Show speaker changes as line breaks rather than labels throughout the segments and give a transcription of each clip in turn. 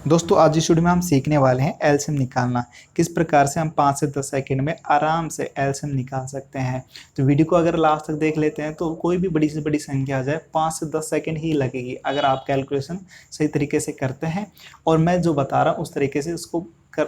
दोस्तों आज इस वीडियो में हम सीखने वाले हैं एलसीएम निकालना। किस प्रकार से हम 5 से 10 सेकंड में आराम से एलसीएम निकाल सकते हैं। तो वीडियो को अगर लास्ट तक देख लेते हैं तो कोई भी बड़ी से बड़ी संख्या आ जाए 5 से 10 सेकंड ही लगेगी अगर आप कैलकुलेशन सही तरीके से करते हैं और मैं जो बता रहा हूँ उस तरीके से उसको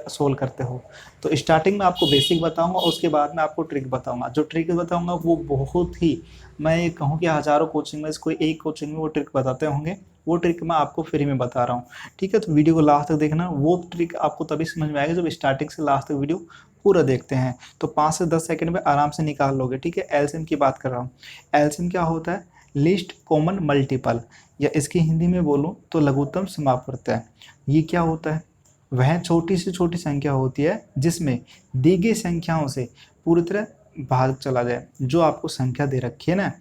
सोल्व करते हो। तो स्टार्टिंग में आपको बेसिक बताऊंगा, उसके बाद में आपको ट्रिक बताऊंगा। जो ट्रिक बताऊंगा वो बहुत ही, मैं ये कहूँ कि हज़ारों कोचिंग में से कोई एक कोचिंग में वो ट्रिक बताते होंगे, वो ट्रिक मैं आपको फ्री में बता रहा हूँ। ठीक है, तो वीडियो को लास्ट तक देखना। वो ट्रिक आपको तभी समझ में आएगा जब स्टार्टिंग से लास्ट तक वीडियो पूरा देखते हैं। तो 5 से 10 सेकंड में आराम से निकाल लोगे। ठीक है, एलसीएम की बात कर रहा हूँ। एलसीएम क्या होता है? लिस्ट कॉमन मल्टीपल, या इसकी हिंदी में बोलूँ तो लघुत्तम समापवर्त। ये क्या होता है? वह छोटी से छोटी संख्या होती है जिसमें दी गई संख्याओं से पूरी तरह भाग चला जाए। जो आपको संख्या दे रखी है ना,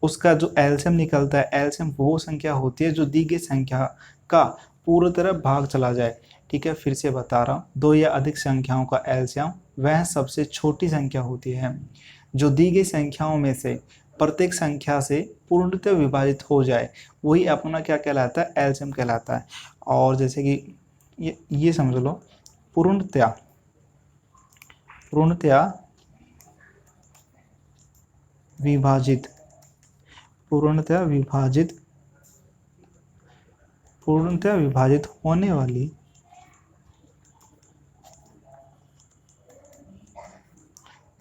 उसका जो एलसीएम निकलता है, एलसीएम वो संख्या होती है जो दी गई संख्या का पूरी तरह भाग चला जाए। ठीक है, फिर से बता रहा हूँ, दो या अधिक संख्याओं का एलसीएम वह सबसे छोटी संख्या होती है जो दी गई संख्याओं में से प्रत्येक संख्या से पूर्णतः विभाजित हो जाए। वही अपना क्या कहलाता है? एलसीएम कहलाता है। और जैसे कि ये समझ लो, पूर्णतया पूर्णतया विभाजित, पूर्णतया विभाजित, पूर्णतया विभाजित होने वाली,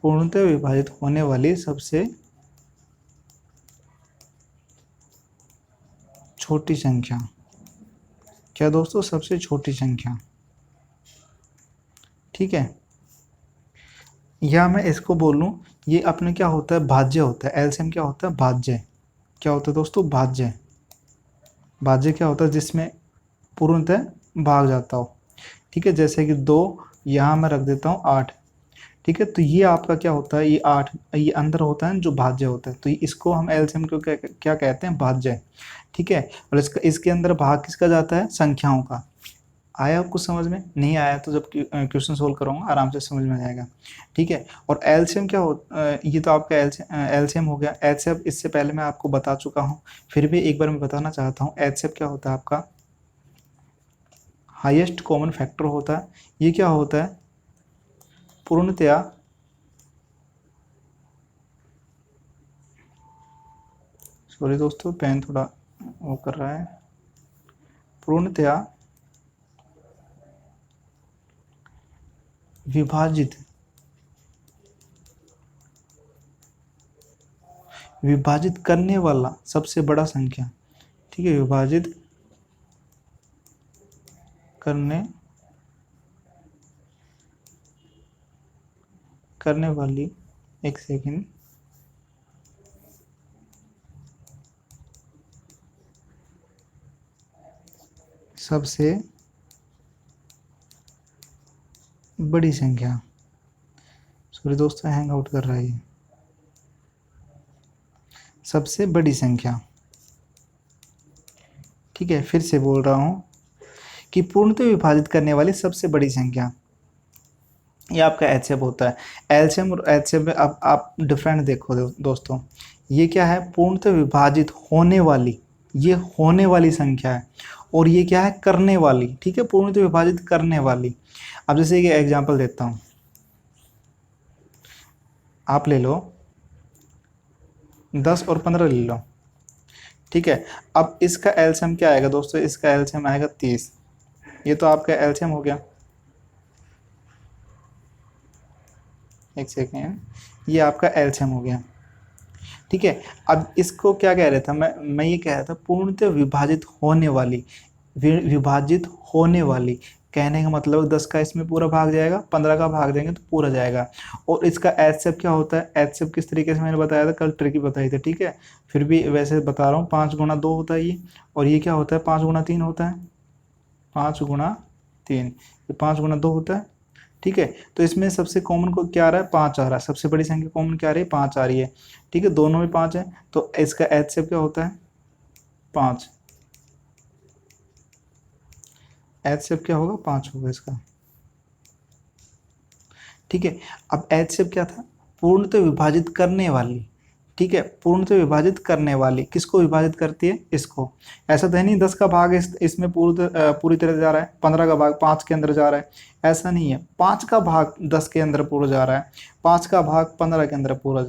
पूर्णतः विभाजित होने वाली सबसे छोटी संख्या। क्या दोस्तों? सबसे छोटी संख्या। ठीक है, या मैं इसको बोलूं, ये अपने क्या होता है? भाज्य होता है। एलसीएम क्या होता है? भाज्य। क्या होता है दोस्तों? भाज्य। भाज्य क्या होता है? जिसमें पूर्णतः भाग जाता हो। ठीक है, जैसे कि 2 यहाँ मैं रख देता हूँ 8। ठीक है, तो ये आपका क्या होता है? ये 8 ये अंदर होता है जो भाज्य होता है, तो इसको हम एलसीएम को क्या कहते हैं? भाज्य। ठीक है, और इसके अंदर भाग किसका जाता है? संख्याओं का। आया कुछ समझ में? नहीं आया तो जब क्वेश्चन सोल्व करूँगा आराम से समझ में आ जाएगा। ठीक है, और एलसीएम क्या हो, ये तो आपका एलसीएम हो गया। एचसीएफ इससे पहले मैं आपको बता चुका हूँ, फिर भी एक बार मैं बताना चाहता हूँ। एचसीएफ क्या होता है? आपका हाईएस्ट कॉमन फैक्टर होता है। ये क्या होता है? पूर्णतया सॉरी दोस्तों, पेन थोड़ा वो कर रहा है। पूर्णतया विभाजित, विभाजित करने वाला सबसे बड़ा संख्या। ठीक है, विभाजित करने करने वाली, एक सेकंड, सबसे बड़ी संख्या। सॉरी दोस्तों, हैंग आउट कर रहा है ये। सबसे बड़ी संख्या। ठीक है, फिर से बोल रहा हूँ कि पूर्णतः विभाजित करने वाली सबसे बड़ी संख्या, ये आपका एचसीएफ होता है। एलसीएम और एचसीएफ में अब आप डिफरेंट देखो दोस्तों। ये क्या है? पूर्णतः विभाजित होने वाली, ये होने वाली संख्या है, और ये क्या है? करने वाली। ठीक है, पूर्णतः विभाजित करने वाली। अब जैसे कि एग्जांपल देता हूँ, आप ले लो 10 और 15 ले लो। ठीक है, अब इसका एलसीएम क्या आएगा दोस्तों? इसका एलसीएम आएगा 30। ये तो आपका एलसीएम हो गया। एक सेकेंड, ये आपका एलसीएम हो गया। ठीक है, अब इसको क्या कह रहा था मैं ये कह रहा था पूर्णतः विभाजित होने वाली, विभाजित होने वाली। कहने का मतलब 10 का इसमें पूरा भाग जाएगा, 15 का भाग देंगे तो पूरा जाएगा। और इसका एचसीएफ क्या होता है? एचसीएफ किस तरीके से मैंने बताया था, कल ट्रिक बताई थी। ठीक है, फिर भी वैसे बता रहा हूँ, 5 गुणा 2 होता है ये, और ये क्या होता है? 5 गुणा 3 होता है। 5 गुणा 3, ये 5 गुणा 2 होता है। ठीक है, तो इसमें सबसे कॉमन को क्या आ रहा है? 5 आ रहा है। सबसे बड़ी संख्या कॉमन क्या आ रही है? 5 आ रही है। ठीक है, दोनों में 5 है, तो इसका एचसीएफ क्या होता है? 5। एचसीएफ क्या होगा? 5 होगा इसका। ठीक है, अब एचसीएफ क्या था? पूर्णतः विभाजित करने वाली। ठीक है, पूर्णतः विभाजित करने वाली किसको विभाजित करती है, इसको। ऐसा तो है नहीं 10 का भाग इसमें पूरी तरह जा रहा है, 15 का भाग 5 के अंदर जा रहा है, ऐसा नहीं है। 5 का भाग 10 के अंदर पूरा जा रहा है, 5 का भाग 15 के अंदर पूरा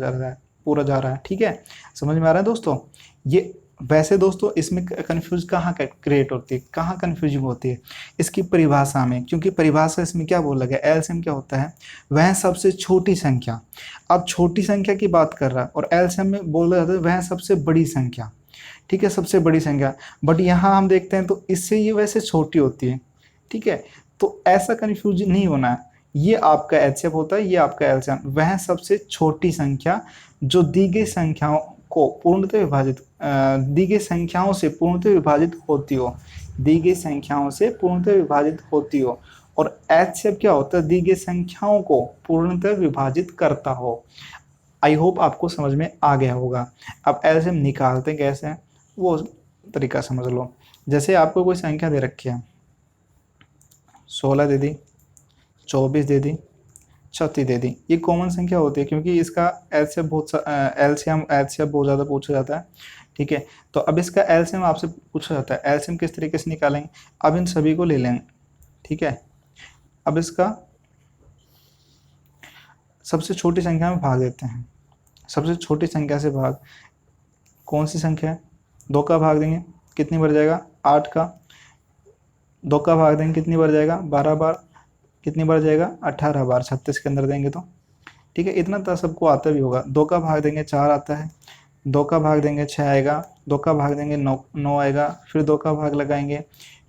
जा रहा है। ठीक है, समझ में आ रहा है दोस्तों। ये वैसे दोस्तों इसमें कंफ्यूज कहाँ क्रिएट होती है, कहाँ कंफ्यूजिंग होती है, इसकी परिभाषा में, क्योंकि परिभाषा इसमें क्या बोला गया, एलसीएम क्या होता है, वह सबसे छोटी संख्या। अब छोटी संख्या की बात कर रहा है और एलसीएम में बोला जाता है वह सबसे बड़ी संख्या। ठीक है, सबसे बड़ी संख्या, बट यहाँ हम देखते हैं तो इससे ये वैसे छोटी होती है। ठीक है, तो ऐसा कंफ्यूज नहीं होना है, ये आपका एचसीएफ होता है, ये आपका एलसीएम, वह सबसे छोटी संख्या जो दी गई संख्याओं को पूर्णतः विभाजित दी गई संख्याओं से पूर्णतः विभाजित होती हो, दी गई संख्याओं से पूर्णतः विभाजित होती हो। और एचसीएफ क्या होता है, दी गई संख्याओं को पूर्णतः विभाजित करता हो। आई होप आपको समझ में आ गया होगा। अब एलसीएम निकालते कैसे हैं वो तरीका समझ लो। जैसे आपको कोई संख्या दे रखी है, 16 दे दी, 24 दे दी, 36 दे दी, ये कॉमन संख्या होती है क्योंकि इसका एलसीएम बहुत ज़्यादा पूछा जाता है। ठीक है, तो अब इसका एलसीएम आपसे पूछा जाता है, एलसीएम किस तरीके से निकालेंगे, अब इन सभी को ले लेंगे। ठीक है, अब इसका सबसे छोटी संख्या में भाग देते हैं, सबसे छोटी संख्या से भाग, कौन सी संख्या है, 2 का भाग देंगे कितनी बार जाएगा, 8 का, 2 का भाग देंगे कितनी बार जाएगा, 12 बार, कितनी बार जाएगा, 18 बार, 36 के अंदर देंगे तो। ठीक है, इतना तो सबको आता भी होगा। 2 का भाग देंगे 4 आता है, 2 का भाग देंगे 6 आएगा, 2 का भाग देंगे 9 आएगा, फिर 2 का भाग लगाएंगे,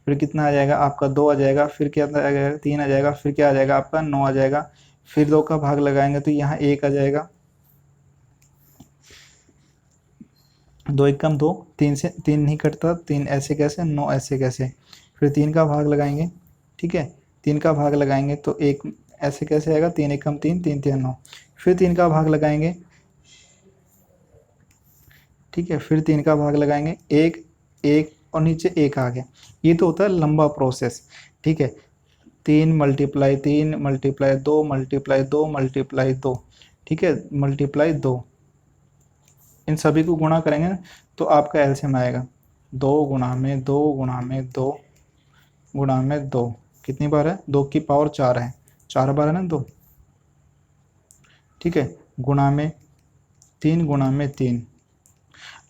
फिर कितना आ जाएगा आपका 2 आ जाएगा, फिर क्या आ जाएगा 3 आ जाएगा, फिर क्या आ जाएगा आपका 9 आ जाएगा, फिर 2 का भाग लगाएंगे तो यहाँ 1 आ जाएगा, 2 एकम 2, 3 से 3 नहीं कटता, 3 ऐसे कैसे, 9 ऐसे कैसे, फिर 3 का भाग लगाएंगे। ठीक है, 3 का भाग लगाएंगे तो 1 ऐसे कैसे आएगा, 3 एकम 3, 3 3 9, फिर 3 का भाग लगाएंगे। ठीक है, फिर 3 का भाग लगाएंगे, 1 1 और नीचे 1 आ गया। ये तो होता है लंबा प्रोसेस। ठीक है, 3 मल्टीप्लाई 3 मल्टीप्लाई 2 मल्टीप्लाई 2 मल्टीप्लाई 2, ठीक है, मल्टीप्लाई 2, इन सभी को गुणा करेंगे तो आपका एलसीएम आएगा 2 गुणा में 2 गुणा में 2 गुणा में 2, कितनी बार है, 2 की पावर 4 है, 4 बार है ना 2। ठीक है, गुणा में 3 गुणा में 3।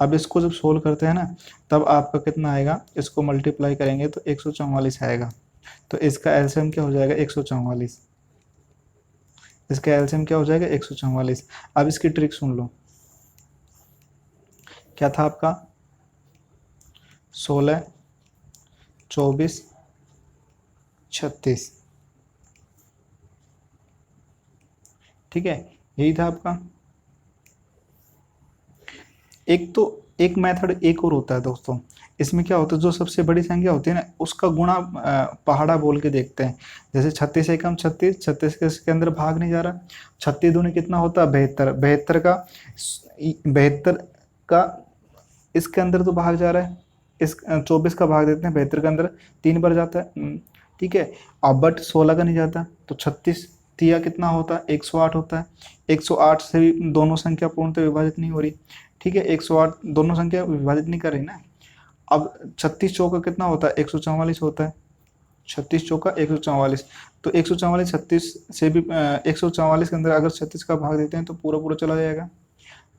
अब इसको जब सोल्व करते हैं ना तब आपका कितना आएगा, इसको मल्टीप्लाई करेंगे तो 144 आएगा। तो इसका एलसीएम क्या हो जाएगा, 144। इसका एलसीएम क्या हो जाएगा, 144। अब इसकी ट्रिक सुन लो, क्या था आपका, 16 24 36। ठीक है, यही था आपका। एक मेथड एक और होता है दोस्तों, इसमें क्या होता है, जो सबसे बड़ी संख्या होती है ना उसका गुणा पहाड़ा बोल के देखते हैं। जैसे 36 एकम 36, 36 के अंदर भाग नहीं जा रहा, 36 दूनी कितना होता है 72, 72 का इसके अंदर तो भाग जा रहा है, इस 24 का भाग देते हैं 72 के अंदर 3 बार जाता है। ठीक है, अब बट 16 का नहीं जाता, तो 36 तिया कितना होता है, 108 होता है। 108 से भी दोनों संख्या पूर्णतः विभाजित नहीं हो रही। ठीक है, 108 दोनों संख्या विभाजित नहीं कर रही ना। अब 36 चौका कितना होता है, 144 होता है, 36 चौका 144, तो 144 36 से भी 144 के अंदर अगर 36 का भाग देते हैं तो पूरा पूरा चला जाएगा,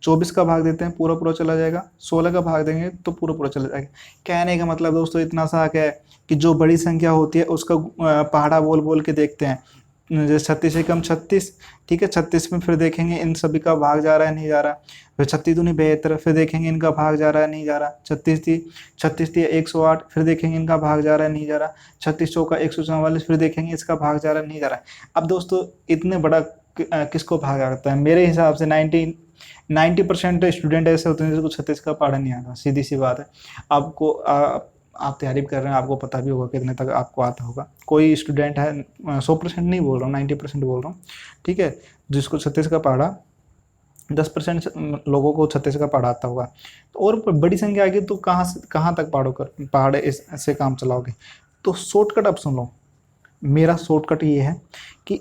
24 का भाग देते हैं पूरा पूरा चला जाएगा, 16 का भाग देंगे तो पूरा पूरा चला जाएगा। कहने का मतलब दोस्तों इतना सा है कि जो बड़ी संख्या होती है उसका पहाड़ा बोल बोल के देखते हैं। जैसे 36 एकम 36, ठीक है, 36 में फिर देखेंगे इन सभी का भाग जा रहा है नहीं जा रहा, फिर 36 दूनी 72, फिर देखेंगे इनका भाग जा रहा है नहीं जा रहा, 36 थी 108, फिर देखेंगे इनका भाग जा रहा है नहीं जा रहा, 36 चौका 144, फिर देखेंगे इसका भाग जा रहा है नहीं जा रहा। अब दोस्तों इतने बड़ा किसको भाग आता है, मेरे हिसाब से 90% स्टूडेंट ऐसे होते हैं जिसको 36 का पढ़ा नहीं आता, सीधी सी बात है। आपको आप तैयारी कर रहे हैं, आपको पता भी होगा कितने तक आपको आता होगा। कोई स्टूडेंट है, 100% नहीं बोल रहा हूँ, 90% बोल रहा हूँ, ठीक है, जिसको 36 का पढ़ा, 10% लोगों को 36 का पढ़ा आता होगा। तो और बड़ी संख्या आएगी तो कहाँ तक पहाड़े इससे काम चलाओगे। तो शॉर्टकट अब सुन लो, मेरा शॉर्टकट ये है कि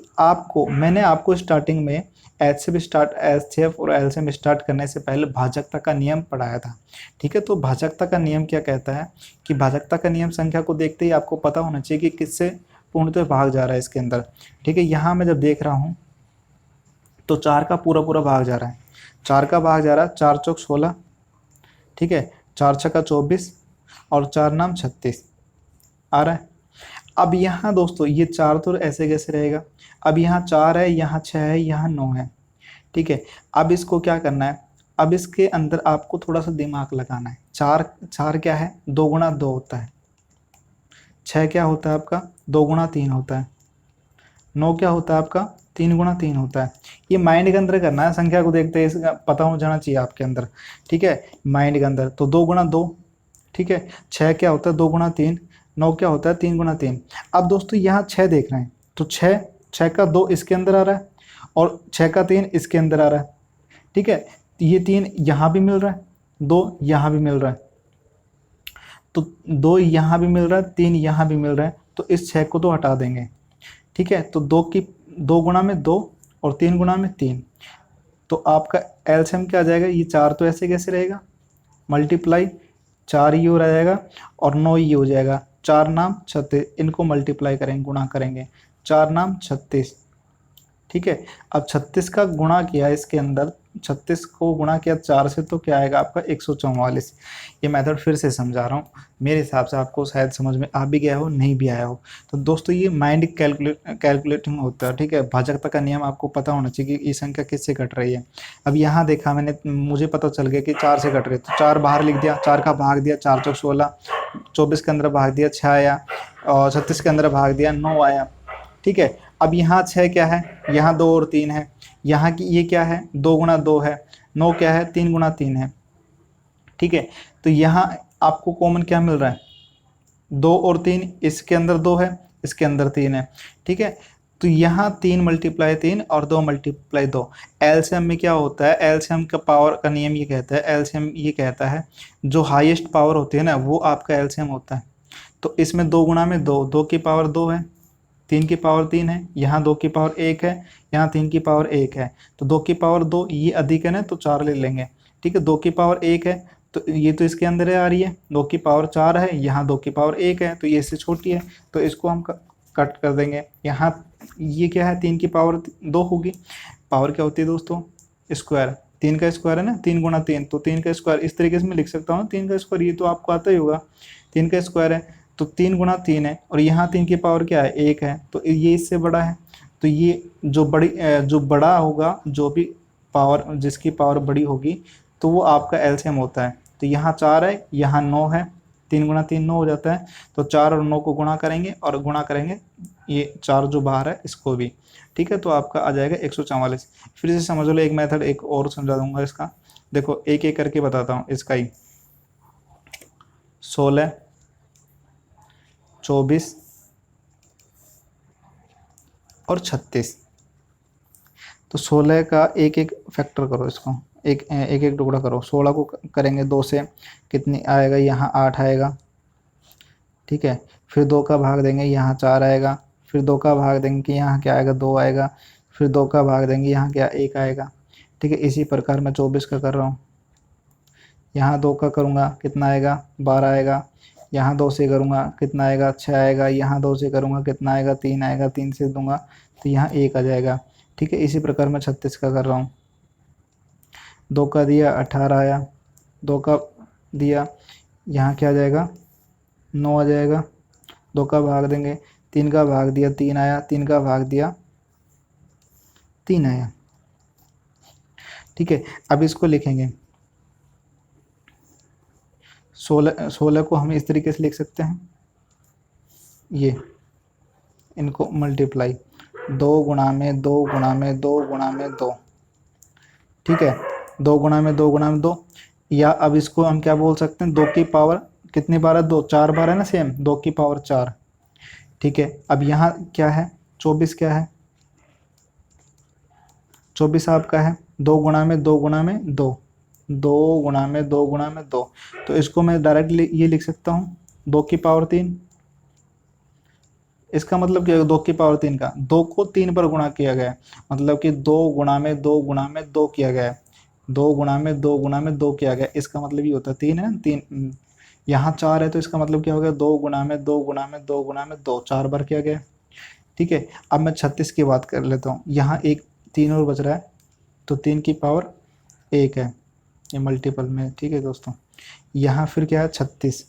मैंने आपको स्टार्टिंग में एचसीएफ और एलसीएम स्टार्ट करने से पहले भाजकता का नियम पढ़ाया था। ठीक है, तो भाजकता का नियम क्या कहता है कि भाजकता का नियम संख्या को देखते ही आपको पता होना चाहिए कि किससे पूर्णतः भाग जा रहा है इसके अंदर। ठीक है, यहाँ मैं जब देख रहा हूँ तो 4 का पूरा पूरा भाग जा रहा है, 4 का भाग जा रहा है, 4 चौक 16, ठीक है, 4 छक्का 24 और 4 नाम 36 आ रहा है। अब यहाँ दोस्तों ये 4 तो ऐसे कैसे रहेगा, अब यहाँ 4 है, यहाँ 6 है, यहाँ 9 है। ठीक है, अब इसको क्या करना है, अब इसके अंदर आपको थोड़ा सा दिमाग लगाना है। 4 क्या है, 2 गुणा 2 होता है। 6 क्या होता है आपका, 2 गुणा 3 होता है। 9 क्या होता है आपका, 3 गुणा 3 होता है। ये माइंड के अंदर करना है, संख्या को देखते इसका पता हो जाना चाहिए आपके अंदर। ठीक है, माइंड के अंदर तो 2 गुणा 2, ठीक है। 6 क्या होता है, 2 गुणा 3। 9 क्या होता है, 3 गुणा 3। अब दोस्तों यहाँ 6 देख रहे हैं तो 6 का 2 इसके अंदर आ रहा है और 6 का 3 इसके अंदर आ रहा है। ठीक है, ये 3 यहाँ भी मिल रहा है, 2 यहाँ भी मिल रहा है, तो 2 यहाँ भी मिल रहा है, 3 यहाँ भी मिल रहा है, तो इस 6 को तो हटा देंगे। ठीक है, तो 2 गुणा में 2 और 3 गुणा में 3, तो आपका एलसीएम क्या आ जाएगा, ये 4 तो ऐसे कैसे रहेगा, मल्टीप्लाई 4 ये हो जाएगा और 9 ये हो जाएगा। 4 नाम 36, इनको मल्टीप्लाई करेंगे, गुणा करेंगे, 4 नाम 36। ठीक है, अब 36 का गुणा किया इसके अंदर, 36 को गुणा किया 4 से तो क्या आएगा आपका 144। ये मेथड फिर से समझा रहा हूँ, मेरे हिसाब से आपको शायद समझ में आ भी गया हो, नहीं भी आया हो। तो दोस्तों ये माइंड कैलकुलेटिंग होता है। ठीक है, भाजकता का नियम आपको पता होना चाहिए कि ये संख्या किससे कट रही है। अब यहाँ देखा मैंने, मुझे पता चल गया कि 4 से कट रही है, तो 4 बाहर लिख दिया, 4 का भाग दिया, 4 चौक 16, 24 के अंदर भाग दिया 6 आया और 36 के अंदर भाग दिया 9 आया। ठीक है, अब यहाँ 6 क्या है, यहाँ 2 और 3 है, यहाँ की ये क्या है, 2 गुणा 2 है, 9 क्या है, 3 गुणा 3 है। ठीक है, तो यहाँ आपको कॉमन क्या मिल रहा है, 2 और 3, इसके अंदर 2 है, इसके अंदर 3 है। ठीक है, तो यहाँ 3 मल्टीप्लाई 3 और 2 मल्टीप्लाई 2। एलसीएम में क्या होता है, एलसीएम का पावर का नियम ये कहता है, एलसीएम ये कहता है जो हाईएस्ट पावर होती है ना वो आपका एलसीएम होता है। तो इसमें 2 गुणा में 2, 2 की पावर 2 है, 3 की पावर 3 है, यहाँ 2 की पावर 1 है, यहाँ 3 की पावर 1 है, तो 2 की पावर 2 ये अधिक है ना, तो 4 ले लेंगे। ठीक है, 2 की पावर 1 है तो ये तो इसके अंदर आ रही है, 2 की पावर 4 है, यहाँ 2 की पावर 1 है, तो ये इससे छोटी है, तो इसको हम कट कर देंगे। यहाँ ये क्या है, 3 की पावर 2 होगी, पावर क्या होती है दोस्तों, स्क्वायर, 3 का स्क्वायर है ना, 3 गुणा 3, तो 3 का स्क्वायर इस तरीके से मैं लिख सकता हूँ, 3 का स्क्वायर ये तो आपको आता ही होगा, 3 का स्क्वायर है तो 3 गुणा 3 है, और यहाँ 3 की पावर क्या है, 1 है, तो ये इससे बड़ा है, तो ये जो बड़ा होगा, जो भी पावर जिसकी पावर बड़ी होगी तो वो आपका एलसीएम होता है। तो यहाँ 4 है, यहाँ 9 है, 3 गुणा 3 9 हो जाता है, तो 4 और 9 को गुणा करेंगे और गुणा करेंगे ये 4 जो बाहर है इसको भी। ठीक है, तो आपका आ जाएगा 144। फिर से समझ लो, एक मेथड एक और समझा दूंगा इसका, देखो एक एक करके बताता हूँ इसका ही। 16, 24 और 36, तो 16 का एक एक फैक्टर करो, इसको एक एक टुकड़ा करो। 16 को करेंगे 2 से, कितनी आएगा, यहाँ 8 आएगा। ठीक है, फिर 2 का भाग देंगे, यहाँ 4 आएगा, फिर 2 का भाग देंगे कि यहाँ क्या आएगा, 2 आएगा, फिर 2 का भाग देंगे, यहाँ क्या 1 आएगा। ठीक है, इसी प्रकार मैं 24 का कर रहा हूँ, यहाँ 2 का करूँगा कितना आएगा, 12 आएगा, यहाँ 2 से करूँगा कितना आएगा, 6 आएगा, यहाँ 2 से करूँगा कितना आएगा, 3 आएगा, 3 से दूंगा तो यहाँ 1 आ जाएगा। ठीक है, इसी प्रकार मैं 36 का कर रहा हूँ, 2 का दिया 18 आया, 2 का दिया यहाँ क्या आ जाएगा, 9 आ जाएगा, 2 का भाग देंगे, 3 का भाग दिया 3 आया, 3 का भाग दिया 3 आया। ठीक है, अब इसको लिखेंगे 16 को हम इस तरीके से लिख सकते हैं, ये इनको मल्टीप्लाई 2 गुणा में 2 गुणा में 2 गुणा में 2। ठीक है, 2 गुणा में 2 गुणा में 2, या अब इसको हम क्या बोल सकते हैं, 2 की पावर कितनी बार है, 2 4 बार है ना, सेम 2 की पावर 4। ठीक है, अब यहाँ क्या है, 24 क्या है, 24 आपका है 2 गुणा में 2 गुणा में 2, 2 गुणा में 2 गुणा में 2, तो इसको मैं डायरेक्टली ये लिख सकता हूँ 2 की पावर 3, इसका मतलब क्या है, 2 की पावर 3 का 2 को 3 पर गुणा किया गया है, मतलब कि 2 गुणा में 2 गुणा में 2 किया गया है, 2 गुणा में 2 गुणा में 2 किया गया, इसका मतलब ये होता है 3 है ना, 3 यहाँ 4 है, तो इसका मतलब क्या हो गया, 2 गुणा में 2 गुणा में 2 गुणा में 2, 4 बार किया गया। ठीक है, अब मैं 36 की बात कर लेता हूँ, यहाँ एक 3 और बच रहा है, तो 3 की पावर 1 है, ये मल्टीपल में। ठीक है दोस्तों, यहाँ फिर क्या है, 36,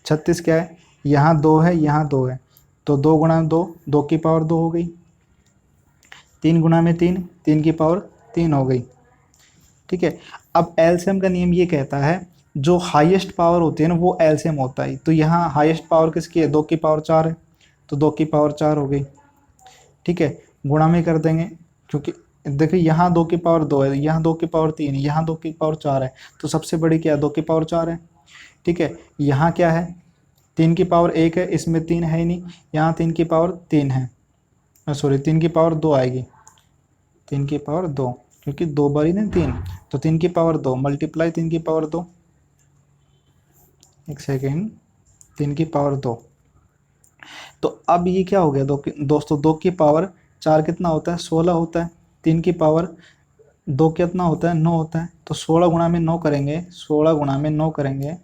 36 क्या है, यहाँ 2 है, यहाँ 2 है, तो 2 गुणा में 2, 2 की पावर 2 हो गई, 3 गुणा में 3, 3 की पावर 3 हो गई। ठीक है, अब एलसीएम का नियम ये कहता है जो हाईएस्ट पावर होती है ना वो एलसीएम होता है, तो यहाँ हाईएस्ट पावर किसकी है, 2 की पावर 4 है, तो 2 की पावर 4 हो गई। ठीक है, गुणा में कर देंगे, क्योंकि देखिए यहाँ 2 की पावर 2 है, यहाँ 2 की पावर 3 है, यहाँ 2 की पावर 4 है, तो सबसे बड़ी क्या है, 2 की पावर 4 है। ठीक है, यहाँ क्या है, 3 की पावर 1 है, इसमें 3 है ही नहीं, यहाँ 3 की पावर 3 है, सॉरी 3 की पावर 2 आएगी, 3 की पावर 2, क्योंकि 2 बार ही ना 3, तो 3 की पावर 2 मल्टीप्लाई 3 की पावर 2, एक सेकेंड, 3 की पावर 2, तो अब ये क्या हो गया दोस्तों, 2 की पावर 4 कितना होता है, 16 होता है, 3 की पावर 2 कितना होता है, 9 होता है, तो 16 गुणा में 9 करेंगे, 16 गुणा में 9 करेंगे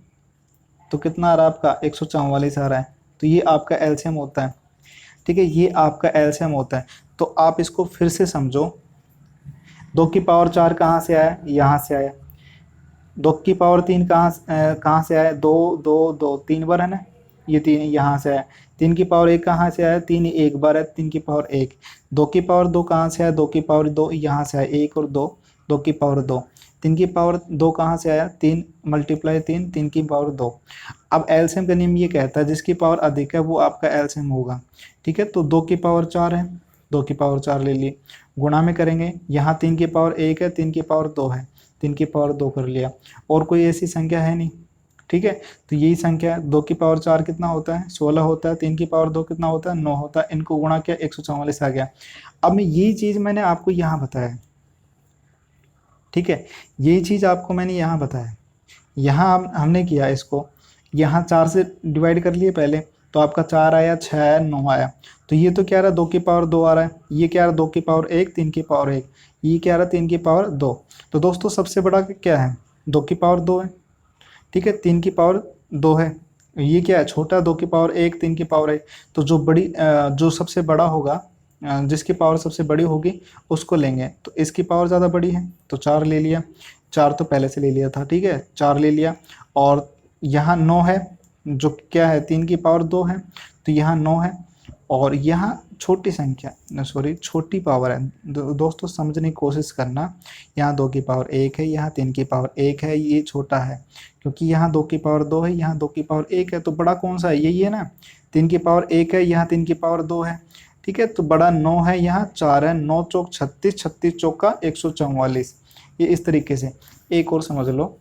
तो कितना आ रहा है आपका, 144 आ रहा है, तो ये आपका एलसीएम होता है। ठीक है, ये आपका एलसीएम होता है, तो आप इसको फिर से समझो, 2 की पावर 4 कहाँ से आया, यहाँ से आया, 2 की पावर 3 कहाँ से आया, 2 2 2 3 बार है ना, ये 3 यहाँ से आया, 3 की पावर 1 कहाँ से आया, 3 एक बार है, 3 की पावर 1, 2 की पावर 2 कहाँ से आया, 2 की पावर 2 यहाँ से आया, 1 और 2, 2 की पावर 2, 3 की पावर 2 कहाँ से आया, 3 मल्टीप्लाई 3, 3 की पावर 2। अब एलसीएम का नियम ये कहता है जिसकी पावर अधिक है वो आपका एलसीएम होगा। ठीक है, तो 2 की पावर 4 है, 2 की पावर 4 ले ली, गुणा में करेंगे, यहाँ 3 की पावर 1 है, 3 की पावर 2 है, 3 की पावर 2 कर लिया, और कोई ऐसी संख्या है नहीं। ठीक है, तो यही संख्या है, 2 की पावर 4 कितना होता है, 16 होता है, 3 की पावर 2 कितना होता है, 9 होता है, इनको गुणा किया 144 आ गया। अब मैं यही चीज़ मैंने आपको यहाँ बताया। ठीक है, यही चीज़ आपको मैंने यहाँ बताया, यहाँ हमने किया इसको, यहाँ 4 से डिवाइड कर लिए पहले, तो आपका 4 आया, 6 आया, 9 आया, तो ये तो क्या रहा, 2 की पावर 2 आ रहा है, ये क्या रहा, 2 की पावर 1, 3 की पावर 1, ये क्या रहा, 3 की पावर 2। तो दोस्तों सबसे बड़ा क्या है, 2 की पावर 2 है। ठीक है, 3 की पावर 2 है, ये क्या है, छोटा, 2 की पावर 1, 3 की पावर 1, तो जो सबसे बड़ा होगा, जिसकी पावर सबसे बड़ी होगी उसको लेंगे, तो इसकी पावर ज़्यादा बड़ी है तो 4 ले लिया, 4 तो पहले से ले लिया था। ठीक है, 4 ले लिया, और यहाँ 9 है, जो क्या है, 3 की पावर 2 है, तो यहाँ 9 है, और यहाँ छोटी संख्या, सॉरी छोटी पावर है, दोस्तों समझने की कोशिश करना, यहाँ 2 की पावर 1 है, यहाँ 3 की पावर 1 है, ये छोटा है, क्योंकि यहाँ 2 की पावर 2 है, यहाँ 2 की पावर 1 है, तो बड़ा कौन सा है, यही है ना, 3 की पावर 1 है, यहाँ 3 की पावर 2 है। ठीक है, तो बड़ा 9 है, यहाँ 4 है, 9 चौक 36, 36 चौका 144, ये इस तरीके से। एक और समझ लो,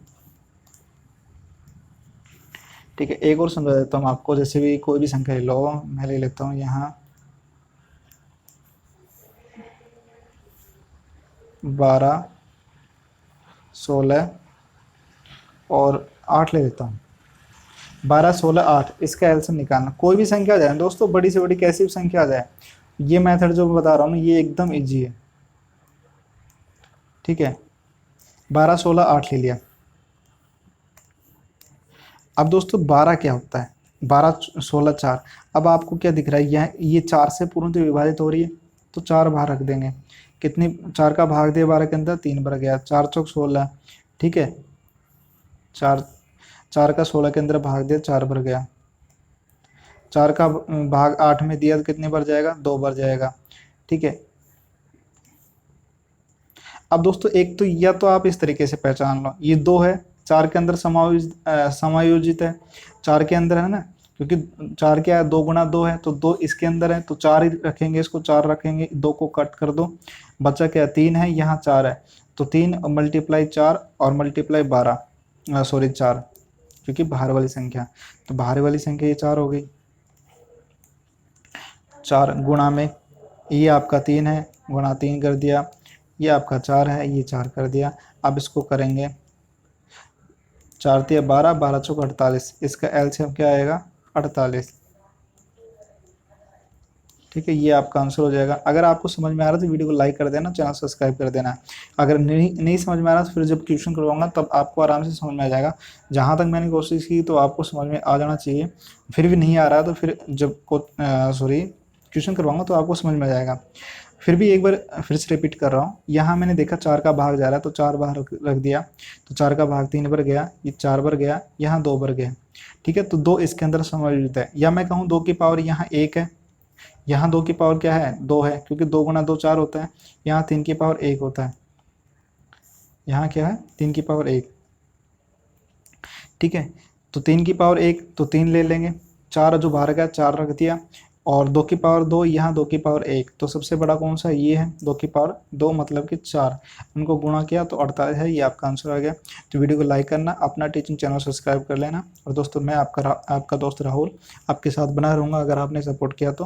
ठीक है, एक और समझा देता हूँ आपको, जैसे भी कोई भी संख्या ले लो, मैं ले लेता हूँ यहाँ 12, 16 और 8 ले लेता हूँ, 12, 16, 8, इसका एलसीएम निकालना, कोई भी संख्या आ जाए दोस्तों, बड़ी से बड़ी कैसी भी संख्या आ जाए, ये मेथड जो मैं बता रहा हूँ ना ये एकदम इजी है। ठीक है, 12, 16, 8 ले लिया। अब दोस्तों 12 क्या होता है, 12, 16, 4, अब आपको क्या दिख रहा है, ये 4 से पूर्णतः विभाजित हो रही है, तो 4 बाहर रख देंगे, कितनी, 4 का भाग दिया 12 के अंदर, 3 भर गया, 4 चौक 16। ठीक है, 4, 4 का 16 के अंदर भाग दिया, 4 भर गया, 4 का भाग 8 में दिया तो कितने बार जाएगा, 2 बार जाएगा। ठीक है, अब दोस्तों एक तो या तो आप इस तरीके से पहचान लो, ये 2 है, 4 के अंदर समायोजित है, 4 के अंदर है ना, क्योंकि 4 क्या है, 2 गुणा 2 है, तो 2 इसके अंदर है, तो 4 ही रखेंगे, इसको 4 रखेंगे, 2 को कट कर दो, बचा क्या, 3 है, यहाँ 4 है, तो 3 मल्टीप्लाई 4 और मल्टीप्लाई 12, सॉरी 4, क्योंकि बाहर वाली संख्या, तो बाहर वाली संख्या ये 4 हो गई, 4 गुणा में, ये आपका 3 है, गुणा 3 कर दिया, ये आपका 4 है, ये 4 कर दिया। अब इसको करेंगे, 4 तिया 12, 12 चौक 48, इसका एलसीएम क्या आएगा, 48। ठीक है, ये आपका आंसर हो जाएगा। अगर आपको समझ में आ रहा है तो वीडियो को लाइक कर देना, चैनल सब्सक्राइब कर देना। अगर नहीं समझ में आ रहा तो फिर जब क्वेश्चन करवाऊंगा तब आपको आराम से समझ में आ जाएगा। जहाँ तक मैंने कोशिश की तो आपको समझ में आ जाना चाहिए, फिर भी नहीं आ रहा तो फिर जब क्वेश्चन करवाऊंगा तो आपको समझ में आ जाएगा। फिर भी एक बार फिर से रिपीट कर रहा हूँ, यहाँ मैंने देखा 4 का भाग जा रहा है तो 4 बार रख दिया, तो 4 का भाग 3 बार गया, ये 4 बार गया, यहाँ 2 बार गया। ठीक है, तो 2 इसके अंदर समायोजित है, या मैं कहूँ 2 की पावर यहाँ 1 है, यहाँ 2 की पावर क्या है 2 है, क्योंकि 2 गुना 2 4 होता है। यहाँ 3 की पावर 1 होता है, यहाँ क्या है 3 की पावर 1। ठीक है, तो 3 की पावर 1 तो 3 ले लेंगे, 4 जो बाहर गया 4 रख दिया, और 2 की पावर 2, यहाँ 2 की पावर 1, तो सबसे बड़ा कौन सा ये है 2 की पावर 2 मतलब कि 4, उनको गुणा किया तो 48 है, ये आपका आंसर आ गया। तो वीडियो को लाइक करना, अपना टीचिंग चैनल सब्सक्राइब कर लेना, और दोस्तों मैं आपका दोस्त राहुल आपके साथ बना रहूँगा अगर आपने सपोर्ट किया तो।